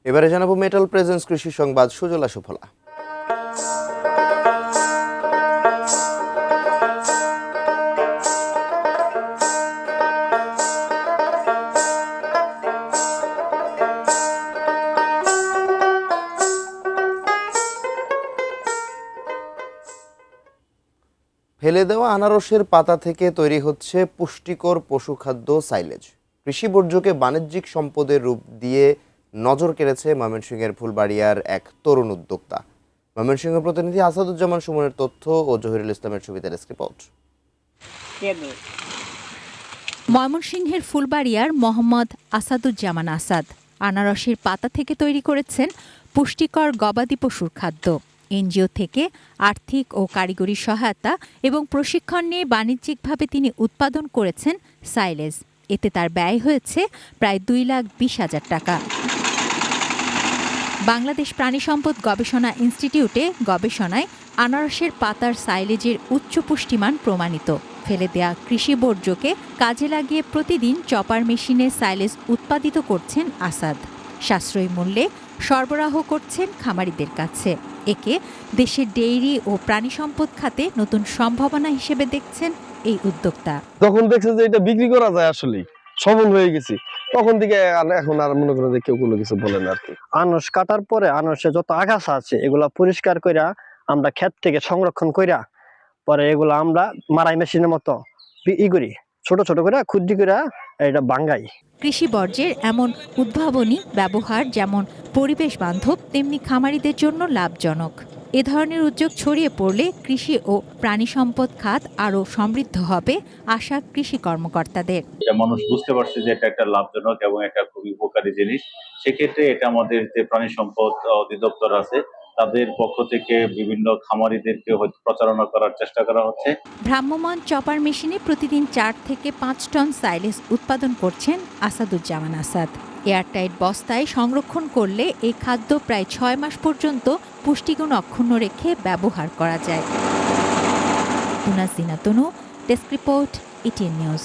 এবারে জানাবো metal presence কৃষি সংবাদ সুজলা সুফলা। ফেলে দেওয়া আনারসের পাতা থেকে তৈরি হচ্ছে পুষ্টিকর পশুখাদ্য সাইলেজ। কৃষি বর্জ্যকে বাণিজ্যিক সম্পদের রূপ দিয়ে নজর কেড়েছে ময়মনসিংহের ফুলবাড়িয়ার এক তরুণ উদ্যোক্তা। ময়মনসিংহ প্রতিনিধি আসাদুজ্জামান সুমনের তথ্য ও জহিরুল ইসলামের ছবিতে ডেস্ক রিপোর্ট। ময়মনসিংহের ফুলবাড়িয়ার মোহাম্মদ আসাদুজ্জামান আসাদ আনারসের পাতা থেকে তৈরি করেছেন পুষ্টিকর গবাদি পশুর খাদ্য। এনজিও থেকে আর্থিক ও কারিগরি সহায়তা এবং প্রশিক্ষণ নিয়ে বাণিজ্যিকভাবে তিনি উৎপাদন করেছেন সাইলেজ। এতে তার ব্যয় হয়েছে প্রায় 2,20,000 টাকা। বাংলাদেশ প্রাণী সম্পদ গবেষণা ইনস্টিটিউটে গবেষণায় আনারসের পাতার সাইলেজের উচ্চ পুষ্টিমান প্রমাণিত। ফেলে দেয়া কৃষি বর্জ্যকে কাজে লাগিয়ে প্রতিদিন চপার মেশিনে সাইলেজ উৎপাদিত করছেন আসাদ। সাশ্রয়ী মূল্যে সরবরাহ করছেন খামারিদের কাছে। একে দেশের ডেইরি ও প্রাণী সম্পদ খাতে নতুন সম্ভাবনা হিসেবে দেখছেন এই উদ্যোক্তা। তখন দেখছে যে এটা বিক্রি করা যায়, আসলে সফল হয়ে গেছি, তখন থেকে এখন আর মনে করেন যে কেউ কোনো কিছু বলে না আর কি। আনারস কাটার পরে আনারসের যত আগাছা আছে এগুলা পরিষ্কার কইরা আমরা ক্ষেত থেকে সংরক্ষণ কইরা পরে এগুলো আমরা মারাই মেশিনের মতো করি, ছোট ছোট করে ক্ষুদ্র করে এটা বাঙ্গাই। কৃষি বর্জ্যের এমন উদ্ভাবনী ব্যবহার যেমন পরিবেশ বান্ধব তেমনি খামারিদের জন্য লাভজনক। এ ধরনের উদ্যোগ ছড়িয়ে পড়লে কৃষি ও প্রাণী সম্পদ খাত আরও সমৃদ্ধ হবে আশা কৃষি কর্মকর্তাদের। মানুষ বুঝতে পারছে যে এটা একটা লাভজনক এবং একটা খুবই উপকারী জিনিস। সেক্ষেত্রে এটা আমাদের যে প্রাণী সম্পদ অধিদপ্তর আছে তাদের পক্ষ থেকে বিভিন্ন খামারিদেরকে প্রচারণা করার চেষ্টা করা হচ্ছে। ভ্রাম্যমাণ চপার মেশিনে প্রতিদিন 4 থেকে 5 টন সাইলেজ উৎপাদন করছেন আসাদুজ্জামান আসাদ। এয়ারটাইট বস্তায় সংরক্ষণ করলে এই খাদ্য প্রায় 6 মাস পর্যন্ত পুষ্টিগুণ অক্ষুণ্ণ রেখে ব্যবহার করা যায়। তুনাজিনা তনু, ডেস্ক রিপোর্ট, ETN নিউজ।